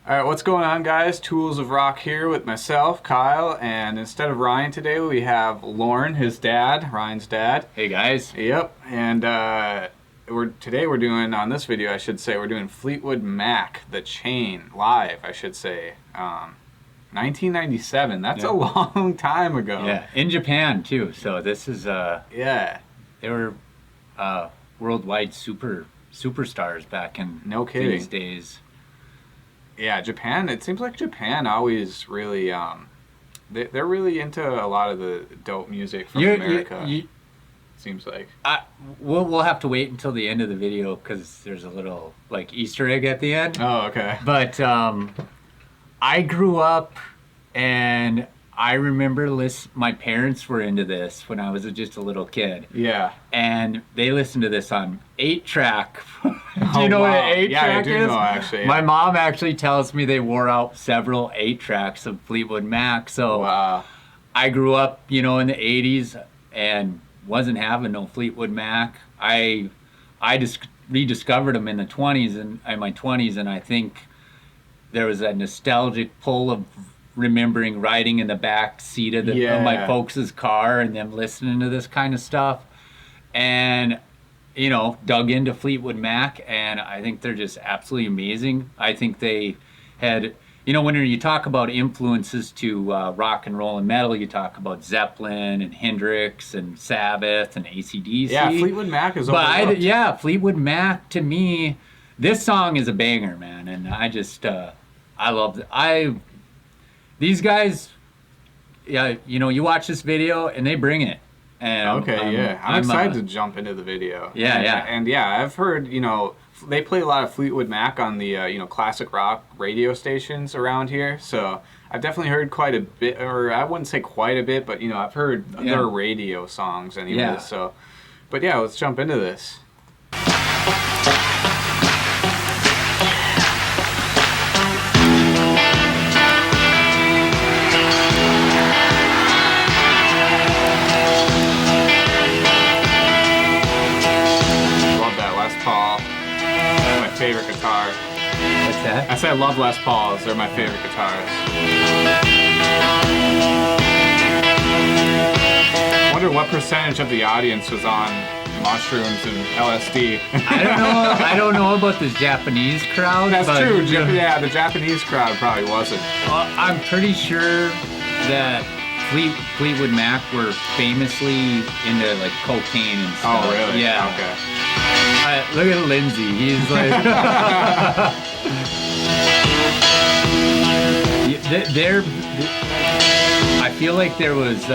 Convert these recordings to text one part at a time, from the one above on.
All right, what's going on, guys? Tools of Rock here with myself, Kyle, and instead of Ryan today, we have Lauren, his dad, Ryan's dad. Hey guys. Yep, and today we're doing, on this video, I should say, we're doing Fleetwood Mac, The Chain, live, I should say. 1997, that's a long time ago. Yeah, in Japan too, so this is, yeah. They were worldwide superstars back in these days. Yeah, Japan, it seems like Japan always really, they're really into a lot of the dope music from America, seems like. We'll have to wait until the end of the video because there's a little, like, Easter egg at the end. Oh, okay. But I grew up and I remember my parents were into this when I was just a little kid. Yeah. And they listened to this on 8-track. Do you know what an 8-track is? Yeah, I do know, actually. Yeah. My mom actually tells me they wore out several 8-tracks of Fleetwood Mac. So I grew up, in the 80s and wasn't having no Fleetwood Mac. I just rediscovered them in the 20s and in my 20s, and I think there was a nostalgic pull of remembering riding in the back seat of my folks' car and them listening to this kind of stuff, and dug into Fleetwood Mac, and I think they're just absolutely amazing. I think they had, when you talk about influences to rock and roll and metal, you talk about Zeppelin and Hendrix and Sabbath and AC/DC. Yeah, Fleetwood Mac is overlooked. Fleetwood Mac, to me, this song is a banger, man, and I just I love it. These guys, you watch this video and they bring it. And I'm excited to jump into the video. And I've heard, they play a lot of Fleetwood Mac on the, classic rock radio stations around here. So I've definitely heard quite a bit, or I wouldn't say quite a bit, but, I've heard their radio songs anyway. Yeah. So, but yeah, let's jump into this. Favorite guitar. What's that? I said I love Les Pauls. They're my favorite guitars. I wonder what percentage of the audience was on mushrooms and LSD. I don't know about the Japanese crowd. That's true. The Japanese crowd probably wasn't. I'm pretty sure that Fleetwood Mac were famously into like cocaine and stuff. Oh, really? Yeah. Okay. Look at Lindsay. He's like, I feel like there was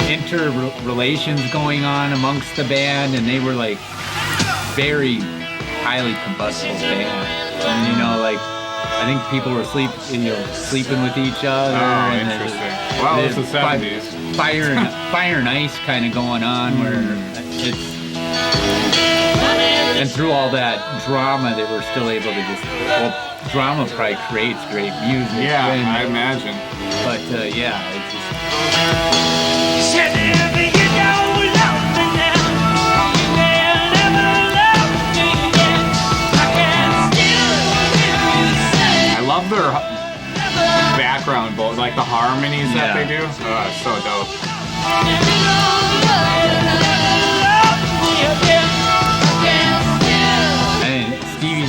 interrelations going on amongst the band, and they were like very highly combustible band. And, I think people were sleeping with each other. Oh, interesting. Well, it's the 70s. Fire and ice kind of going on, where it's. And through all that drama, they were still able to drama probably creates great music. Yeah, I imagine. But it's just. I love their background, both like the harmonies that they do. Oh, it's so dope.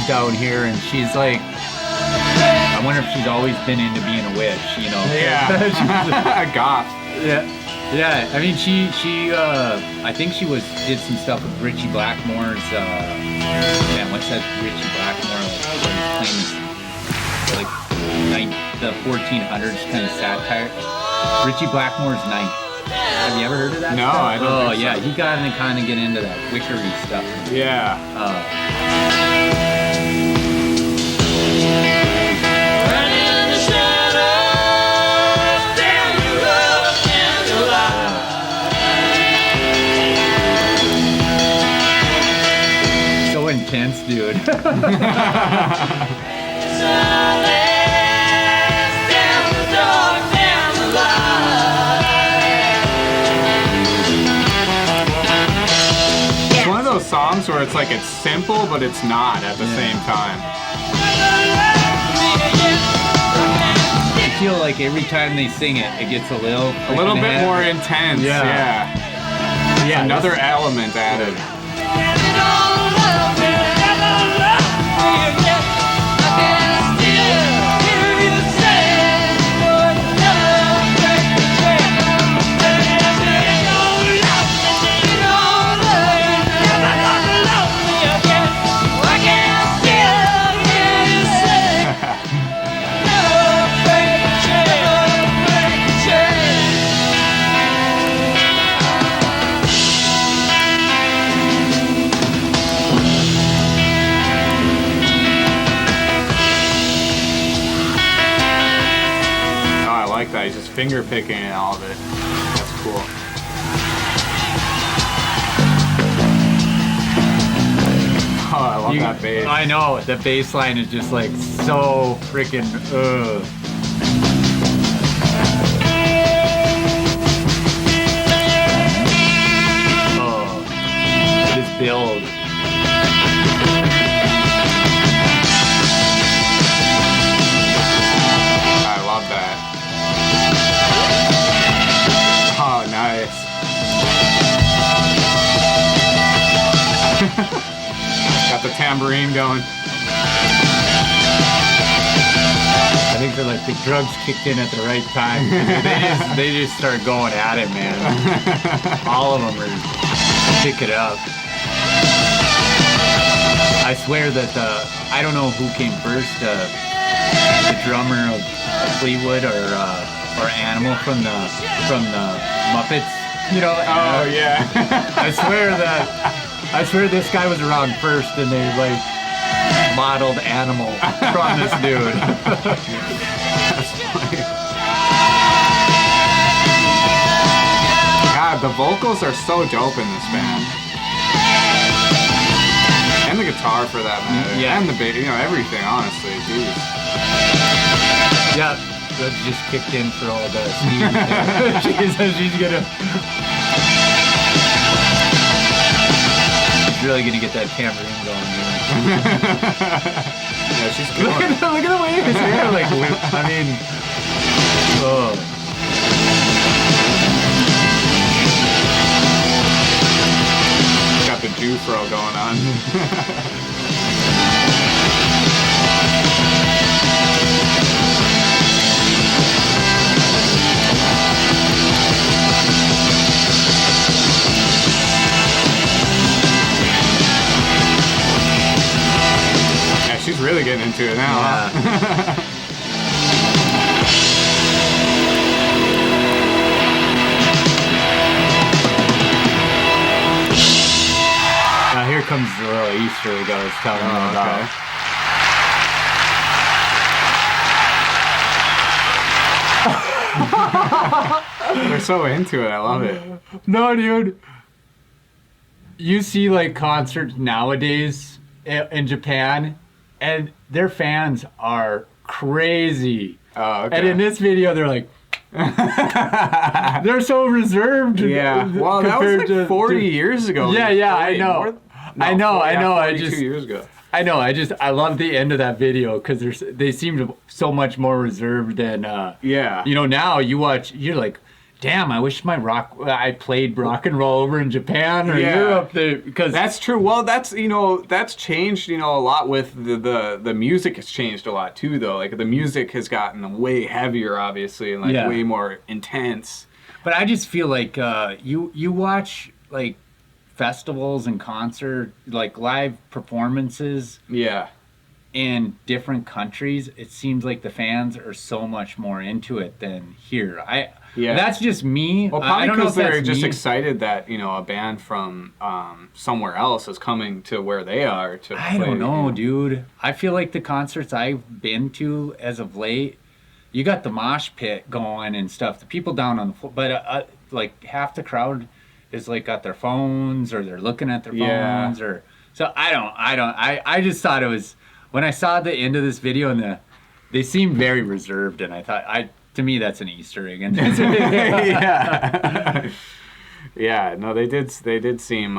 Down here, and she's like, I wonder if she's always been into being a witch, Yeah. Goth. Yeah. I mean, she I think she did some stuff with Richie Blackmore's. What's that Richie Blackmore? Playing the 1400s kind of satire. Richie Blackmore's Night. Have you ever heard of that? No, stuff? I don't. Oh, yeah, he got to kind of get into that wickery stuff. Yeah. So intense, dude. It's one of those songs where it's like it's simple, but it's not at the same time. like every time they sing it, it gets a little bit more intense. Yeah. Yeah. Another element added. He's just finger picking and all of it. That's cool. Oh, I love that bass. I know, the bass line is just like so freaking Oh, this build. I love that. Oh, nice. Got the tambourine going. I think they're like the drugs kicked in at the right time. They just start going at it, man. All of them are pick it up. I swear that I don't know who came first, the drummer of Fleetwood or Animal from the Muppets, you know. Oh yeah. I swear this guy was around first, and they like modeled Animal from this dude. That's funny. God, the vocals are so dope in this band, and the guitar for that matter, Yeah. and the bass, everything. Honestly, jeez. Yeah. That just kicked in for all the steam. She's really gonna get that tambourine going here. Yeah, she's good. Look at the way his hair like I mean, oh. Got the Jew fro going on. She's really getting into it now. Yeah. Huh? Now here comes the little Easter egg I was telling you about. They're so into it. I love it. No, dude. You see like concerts nowadays in Japan, and their fans are crazy. Oh, okay. And in this video, they're like, they're so reserved. Yeah. Well, that was like 40 years ago. Yeah, I know. I know. 42 years ago. I know. I love the end of that video because they seem so much more reserved than. Yeah. Now you're like, damn, I wish I played rock and roll over in Japan or Europe because that's true. Well, that's changed, a lot with the music has changed a lot too, though. Like the music has gotten way heavier, obviously, and way more intense. But I just feel like you watch like festivals and concert, like live performances. Yeah. In different countries, it seems like the fans are so much more into it than here. That's just me. Well, probably because they're just excited that a band from somewhere else is coming to where they are to. I don't know, dude. I feel like the concerts I've been to as of late, you got the mosh pit going and stuff. The people down on the floor, but like half the crowd is like got their phones or they're looking at their phones or so. I just thought it was. When I saw the end of this video and they seemed very reserved, and I thought, to me, that's an Easter egg. Yeah. No, they did seem,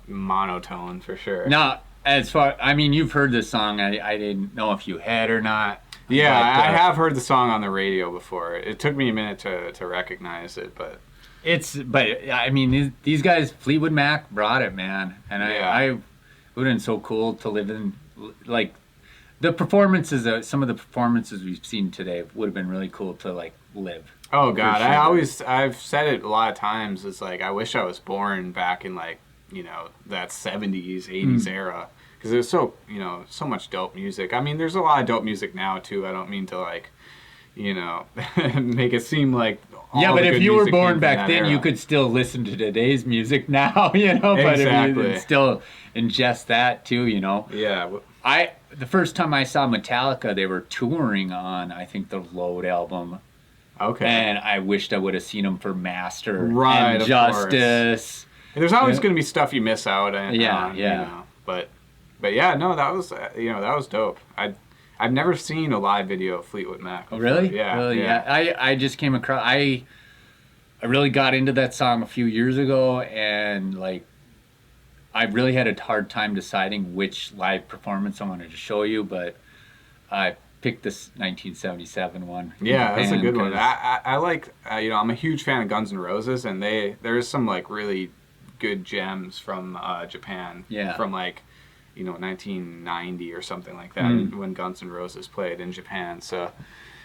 monotone for sure. Now, you've heard this song. I didn't know if you had or not. Yeah, But, I have heard the song on the radio before. It took me a minute to recognize it, but but I mean, these guys, Fleetwood Mac brought it, man. And I it would have been so cool to live in, like, the performances, some of the performances we've seen today would have been really cool to, like, live. Oh God, sure. I've said it a lot of times. It's like, I wish I was born back in, like, you know, that 70s, 80s era. Because there's so, you know, so much dope music. I mean, there's a lot of dope music now too. I don't mean to, like, you know, make it seem like all but the if good you were music born came back from then, that you era. could still listen to today's music now, you know. But if you still ingest that too, you know. Yeah. The first time I saw Metallica, they were touring on, I think, the Load album. Okay. And I wished I would have seen them for Master and Justice. And there's always going to be stuff you miss out on. You know, but yeah, no, that was that was dope. I've never seen a live video of Fleetwood Mac before. Really? Yeah. Really? Yeah. I just came across. I really got into that song a few years ago, and like, I really had a hard time deciding which live performance I wanted to show you, but I picked this 1977 one. Yeah, that's a good one. I like, I'm a huge fan of Guns N' Roses, and there's some, like, really good gems from Japan. Yeah. From, like, 1990 or something like that, when Guns N' Roses played in Japan. So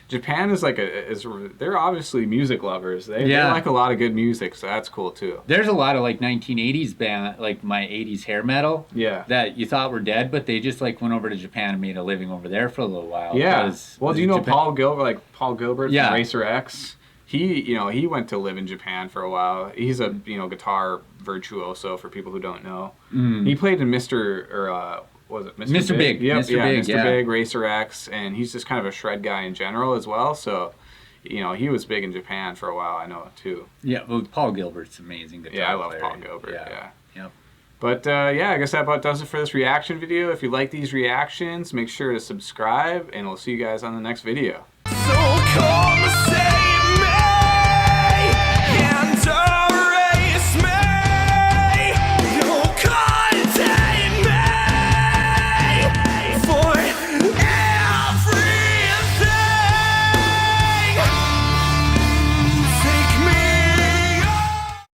Japan is like they're obviously music lovers. They like a lot of good music, so that's cool too. There's a lot of, like, 1980s band, like my 80s hair metal, that you thought were dead, but they just, like, went over to Japan and made a living over there for a little while. Yeah. Well, do you know Paul Gilbert? Paul Gilbert from Racer X. He went to live in Japan for a while. He's a guitar virtuoso for people who don't know. He played in was it Mr. Big? Yep, Mr. Big, Racer X, and he's just kind of a shred guy in general as well. So, he was big in Japan for a while. I know too. Yeah, well, Paul Gilbert's amazing guitar player. Yeah, I love Paul Gilbert. Yeah. Yep. But I guess that about does it for this reaction video. If you like these reactions, make sure to subscribe, and we'll see you guys on the next video. So cold.